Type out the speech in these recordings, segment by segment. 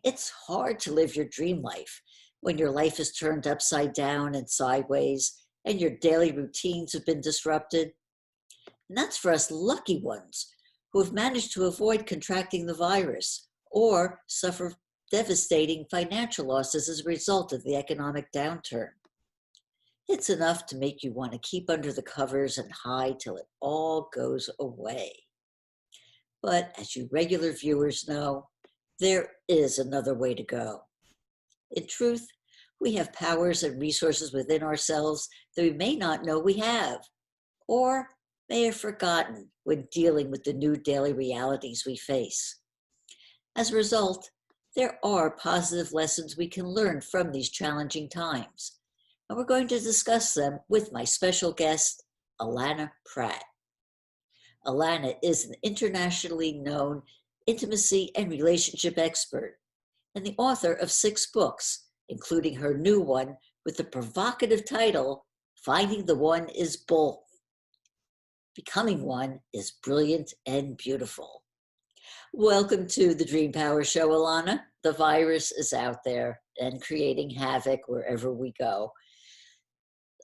It's hard to live your dream life when your life is turned upside down and sideways and your daily routines have been disrupted. And that's for us lucky ones who have managed to avoid contracting the virus or suffer devastating financial losses as a result of the economic downturn. It's enough to make you want to keep under the covers and hide till it all goes away. But as you regular viewers know, there is another way to go. In truth, we have powers and resources within ourselves that we may not know we have, or may have forgotten when dealing with the new daily realities we face. As a result, there are positive lessons we can learn from these challenging times, and we're going to discuss them with my special guest, Allana Pratt. Allana is an internationally known intimacy and relationship expert and the author of 6 books, including her new one with the provocative title, Finding the One is Bold. Becoming One is Brilliant and Beautiful. Welcome to the Dream Power Show, Allana. The virus is out there and creating havoc wherever we go.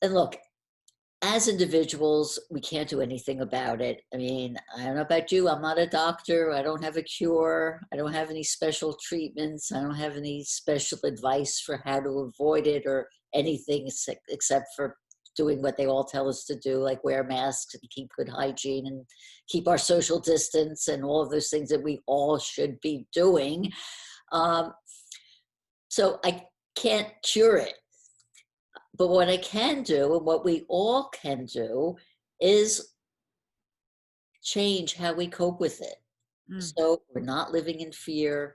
And look, as individuals, we can't do anything about it. I mean, I don't know about you. I'm not a doctor. I don't have a cure. I don't have any special treatments. I don't have any special advice for how to avoid it or anything except for doing what they all tell us to do, like wear masks and keep good hygiene and keep our social distance and all of those things that we all should be doing. So I can't cure it. But what I can do, and what we all can do, is change how we cope with it. So we're not living in fear.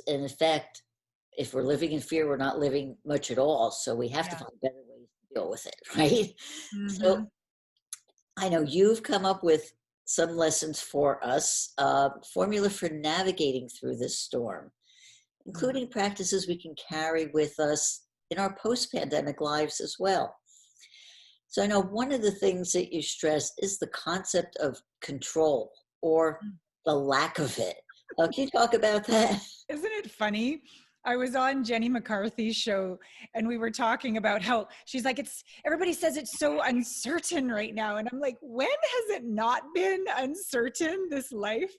And in fact, if we're living in fear, we're not living much at all. So we have to find better ways to deal with it, right? So I know you've come up with some lessons for us, formula for navigating through this storm, including practices we can carry with us in our post-pandemic lives as well. So I know one of the things that you stress is the concept of control or the lack of it. Can you talk about that? Isn't it funny? I was on Jenny McCarthy's show and we were talking about how she's like, everybody says it's so uncertain right now. And I'm like, when has it not been uncertain, this life?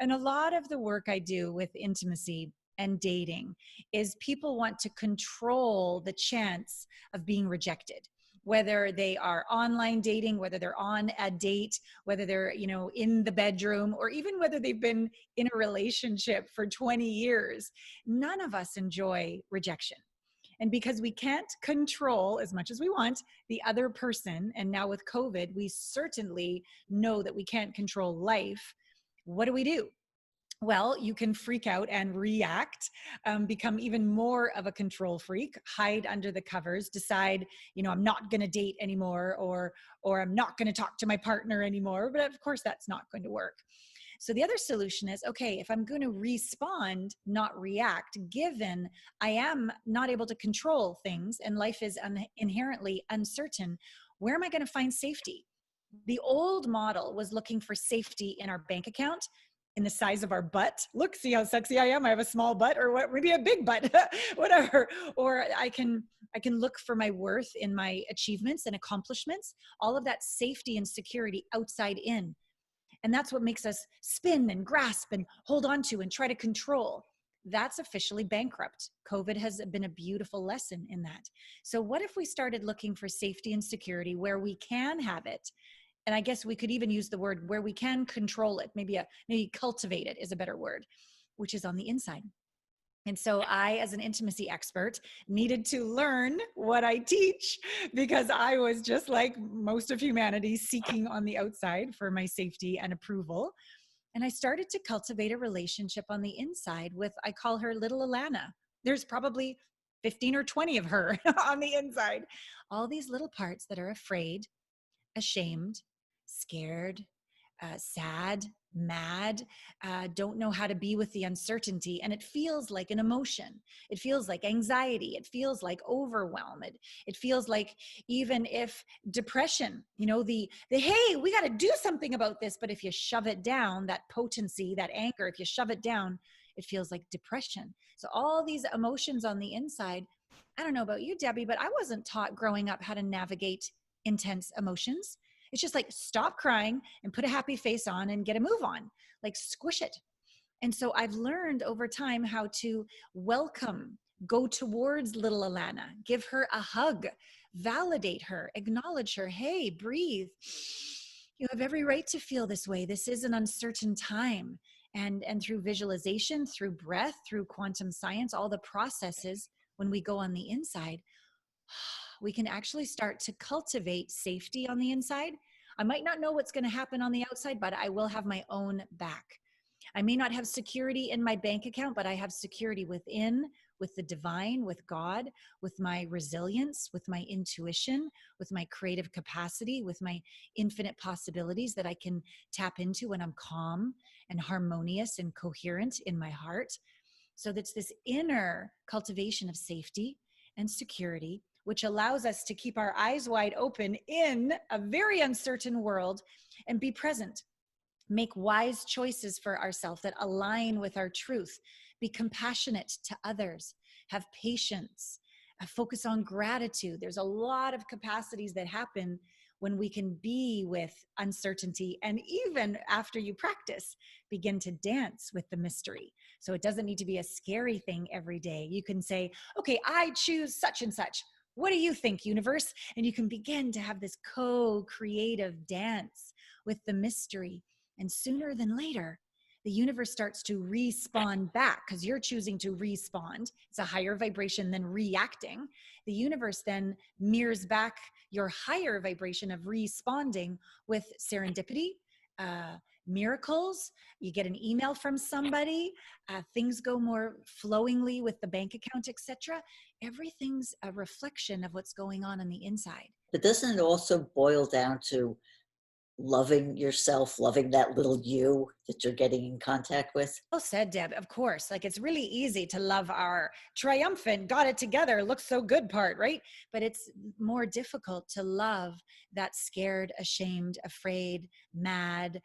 And a lot of the work I do with intimacy and dating is people want to control the chance of being rejected, whether they are online dating, whether they're on a date, whether they're, in the bedroom, or even whether they've been in a relationship for 20 years. None of us enjoy rejection. And because we can't control as much as we want the other person, and now with COVID, we certainly know that we can't control life. What do? Well, you can freak out and react, become even more of a control freak, hide under the covers, decide, I'm not going to date anymore, or I'm not going to talk to my partner anymore. But of course, that's not going to work. So the other solution is, okay, if I'm going to respond, not react, given I am not able to control things and life is inherently uncertain, where am I going to find safety? The old model was looking for safety in our bank account, in the size of our butt. Look, see how sexy I am. I have a small butt, or what, maybe a big butt, whatever. Or I can look for my worth in my achievements and accomplishments, all of that safety and security outside in. And that's what makes us spin and grasp and hold on to and try to control. That's officially bankrupt. COVID has been a beautiful lesson in that. So what if we started looking for safety and security where we can have it? And I guess we could even use the word where we can control it. Maybe cultivate it is a better word, which is on the inside. And so I, as an intimacy expert, needed to learn what I teach, because I was just like most of humanity, seeking on the outside for my safety and approval. And I started to cultivate a relationship on the inside with, I call her little Allana. There's probably 15 or 20 of her on the inside. All these little parts that are afraid, ashamed, scared, sad, mad, don't know how to be with the uncertainty. And it feels like an emotion. It feels like anxiety. It feels like overwhelm. It feels like, even if depression, the hey, we got to do something about this. But if you shove it down, that potency, that anger, if you shove it down, It feels like depression. So all these emotions on the inside, I don't know about you, Debbie, but I wasn't taught growing up how to navigate intense emotions. It's just like stop crying and put a happy face on and get a move on, like squish it. And so I've learned over time how to welcome, go towards little Allana, give her a hug, validate her, acknowledge her. Hey, breathe. You have every right to feel this way. This is an uncertain time. And through visualization, through breath, through quantum science, all the processes, when we go on the inside, we can actually start to cultivate safety on the inside. I might not know what's going to happen on the outside, but I will have my own back. I may not have security in my bank account, but I have security within, with the divine, with God, with my resilience, with my intuition, with my creative capacity, with my infinite possibilities that I can tap into when I'm calm and harmonious and coherent in my heart. So that's this inner cultivation of safety and security, which allows us to keep our eyes wide open in a very uncertain world and be present. Make wise choices for ourselves that align with our truth, be compassionate to others, have patience, focus on gratitude. There's a lot of capacities that happen when we can be with uncertainty. And even after you practice, begin to dance with the mystery. So it doesn't need to be a scary thing every day. You can say, okay, I choose such and such. What do you think, universe? And you can begin to have this co-creative dance with the mystery. And sooner than later, the universe starts to respawn back because you're choosing to respond. It's a higher vibration than reacting. The universe then mirrors back your higher vibration of responding with serendipity, miracles. You get an email from somebody, things go more flowingly with the bank account, etc. Everything's a reflection of what's going on the inside. But doesn't it also boil down to loving yourself, loving that little you that you're getting in contact with? Well said, Deb. Of course. Like it's really easy to love our triumphant, got it together, looks so good part, right? But it's more difficult to love that scared, ashamed, afraid, mad,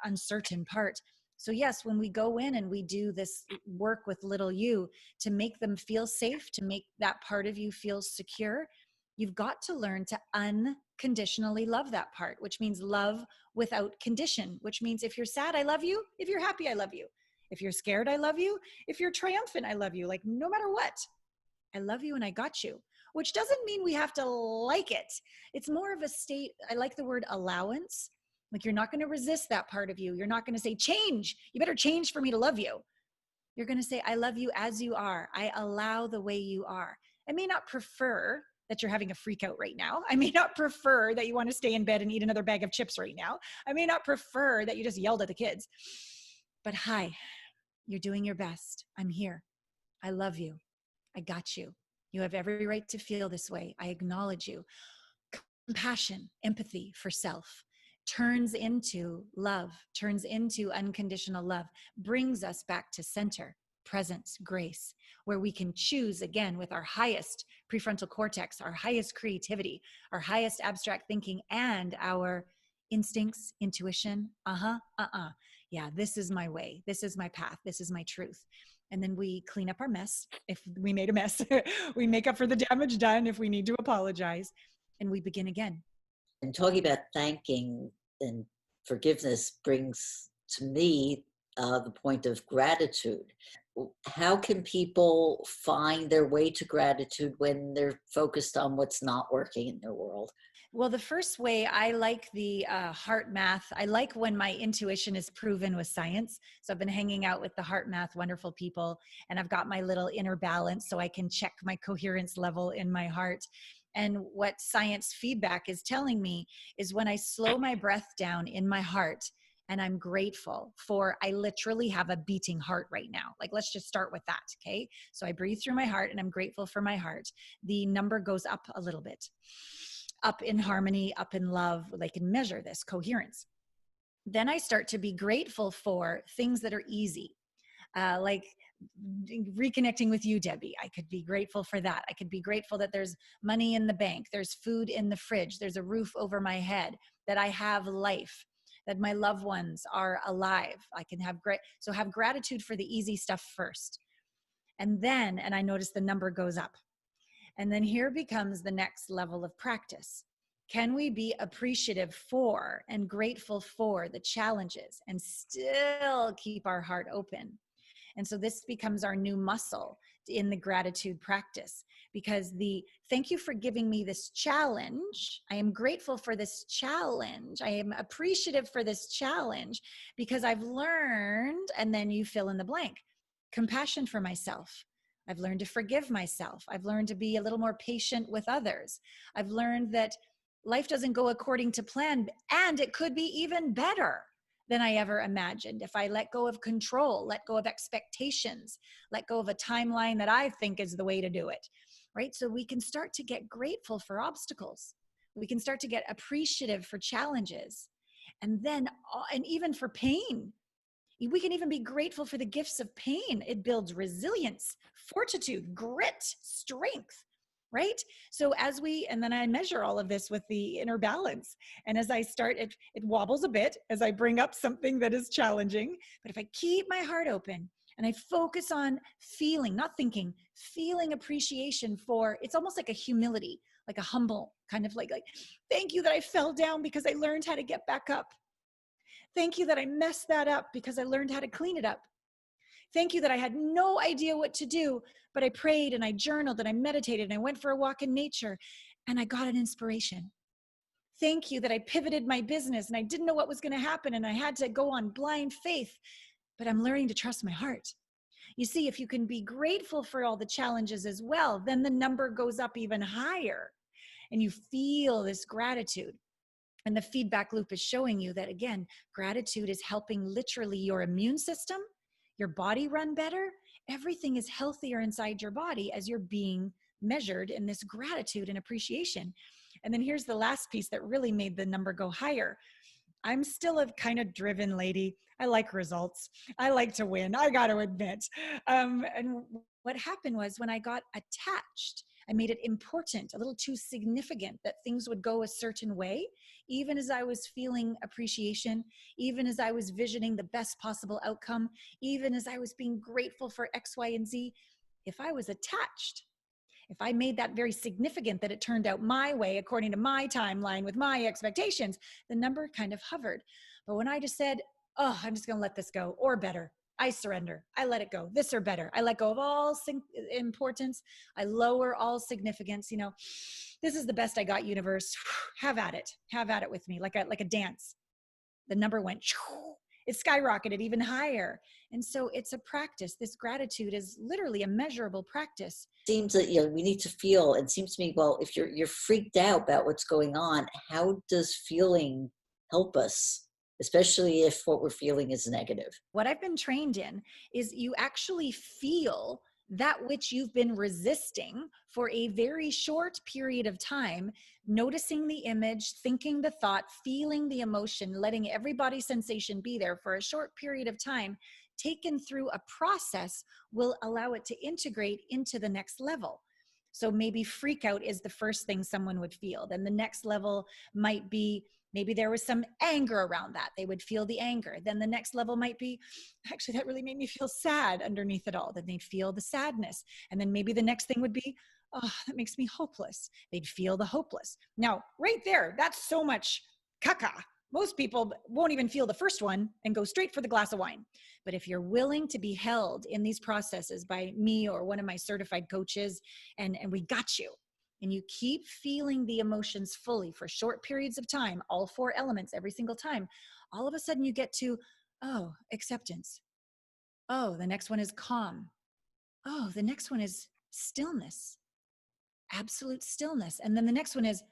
uncertain part. So, yes, when we go in and we do this work with little you to make them feel safe, to make that part of you feel secure, you've got to learn to unconditionally love that part, which means love without condition, which means if you're sad, I love you. If you're happy, I love you. If you're scared, I love you. If you're triumphant, I love you. Like no matter what, I love you and I got you, which doesn't mean we have to like it. It's more of a state. I like the word allowance. Like you're not going to resist that part of you. You're not going to say, change. You better change for me to love you. You're going to say, I love you as you are. I allow the way you are. I may not prefer that you're having a freak out right now. I may not prefer that you want to stay in bed and eat another bag of chips right now. I may not prefer that you just yelled at the kids. But hi, you're doing your best. I'm here. I love you. I got you. You have every right to feel this way. I acknowledge you. Compassion, empathy for self turns into love, turns into unconditional love, brings us back to center, presence, grace, where we can choose again with our highest prefrontal cortex, our highest creativity, our highest abstract thinking, and our instincts, intuition. Yeah, this is my way. This is my path. This is my truth. And then we clean up our mess. If we made a mess, we make up for the damage done if we need to apologize, and we begin again. And talking about thanking and forgiveness brings to me the point of gratitude. How can people find their way to gratitude when they're focused on what's not working in their world? Well, the first way, I like the heart math. I like when my intuition is proven with science. So I've been hanging out with the heart math wonderful people, and I've got my little inner balance so I can check my coherence level in my heart. And what science feedback is telling me is when I slow my breath down in my heart and I'm grateful for, I literally have a beating heart right now. Like, let's just start with that. Okay. So I breathe through my heart and I'm grateful for my heart. The number goes up a little bit, up in harmony, up in love. They can measure this coherence. Then I start to be grateful for things that are easy, like reconnecting with you, Debbie. I could be grateful for that. I could be grateful that there's money in the bank, there's food in the fridge, there's a roof over my head, that I have life, that my loved ones are alive. I can have have gratitude for the easy stuff first. And I notice the number goes up. And then here becomes the next level of practice. Can we be appreciative for and grateful for the challenges and still keep our heart open? And so this becomes our new muscle in the gratitude practice, because thank you for giving me this challenge. I am grateful for this challenge. I am appreciative for this challenge because I've learned, and then you fill in the blank, compassion for myself. I've learned to forgive myself. I've learned to be a little more patient with others. I've learned that life doesn't go according to plan, and it could be even better than I ever imagined if I let go of control, let go of expectations, let go of a timeline that I think is the way to do it, right? So we can start to get grateful for obstacles. We can start to get appreciative for challenges, and even for pain. We can even be grateful for the gifts of pain. It builds resilience, fortitude, grit, strength, right? So and then I measure all of this with the inner balance. And as I start, it wobbles a bit as I bring up something that is challenging. But if I keep my heart open and I focus on feeling, not thinking, feeling appreciation for, it's almost like a humility, like a humble kind of like, thank you that I fell down because I learned how to get back up. Thank you that I messed that up because I learned how to clean it up. Thank you that I had no idea what to do, but I prayed and I journaled and I meditated and I went for a walk in nature and I got an inspiration. Thank you that I pivoted my business and I didn't know what was going to happen and I had to go on blind faith, but I'm learning to trust my heart. You see, if you can be grateful for all the challenges as well, then the number goes up even higher and you feel this gratitude. And the feedback loop is showing you that, again, gratitude is helping literally your immune system, your body run better. Everything is healthier inside your body as you're being measured in this gratitude and appreciation. And then here's the last piece that really made the number go higher. I'm still a kind of driven lady. I like results. I like to win. I got to admit. And what happened was when I got attached, I made it important, a little too significant that things would go a certain way, even as I was feeling appreciation, even as I was visioning the best possible outcome, even as I was being grateful for X, Y, and Z. If I was attached, if I made that very significant that it turned out my way, according to my timeline with my expectations, the number kind of hovered. But when I just said, oh, I'm just going to let this go, or better, I surrender, I let it go, this or better, I let go of all importance, I lower all significance, this is the best I got, universe, have at it with me, like a dance. The number went, it skyrocketed even higher. And so it's a practice. This gratitude is literally a measurable practice. Seems that we need to feel. It seems to me, well, if you're freaked out about what's going on, how does feeling help us? Especially if what we're feeling is negative. What I've been trained in is you actually feel that which you've been resisting for a very short period of time, noticing the image, thinking the thought, feeling the emotion, letting every body sensation be there for a short period of time, taken through a process will allow it to integrate into the next level. So maybe freak out is the first thing someone would feel. Then the next level might be, maybe there was some anger around that. They would feel the anger. Then the next level might be, actually, that really made me feel sad underneath it all. Then they'd feel the sadness. And then maybe the next thing would be, oh, that makes me hopeless. They'd feel the hopeless. Now, right there, that's so much caca. Most people won't even feel the first one and go straight for the glass of wine. But if you're willing to be held in these processes by me or one of my certified coaches, and we got you, and you keep feeling the emotions fully for short periods of time, all four elements every single time, all of a sudden you get to, oh, acceptance. Oh, the next one is calm. Oh, the next one is stillness, absolute stillness. And then the next one is,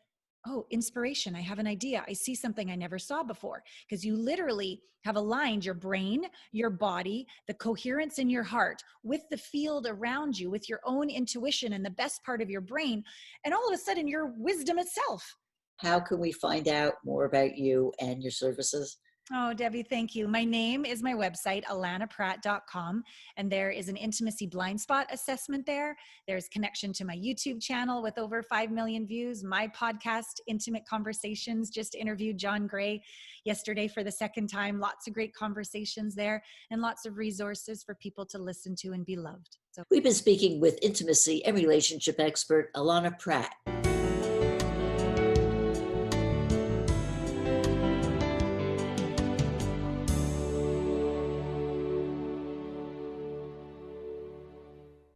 oh, inspiration. I have an idea. I see something I never saw before. Because you literally have aligned your brain, your body, the coherence in your heart with the field around you, with your own intuition and the best part of your brain. And all of a sudden, your wisdom itself. How can we find out more about you and your services? Oh, Debbie, thank you. My name is my website, allanapratt.com, and there is an intimacy blind spot assessment there. There's connection to my YouTube channel with over 5 million views. My podcast, Intimate Conversations, just interviewed John Gray yesterday for the second time. Lots of great conversations there and lots of resources for people to listen to and be loved. So We've been speaking with intimacy and relationship expert Allana Pratt.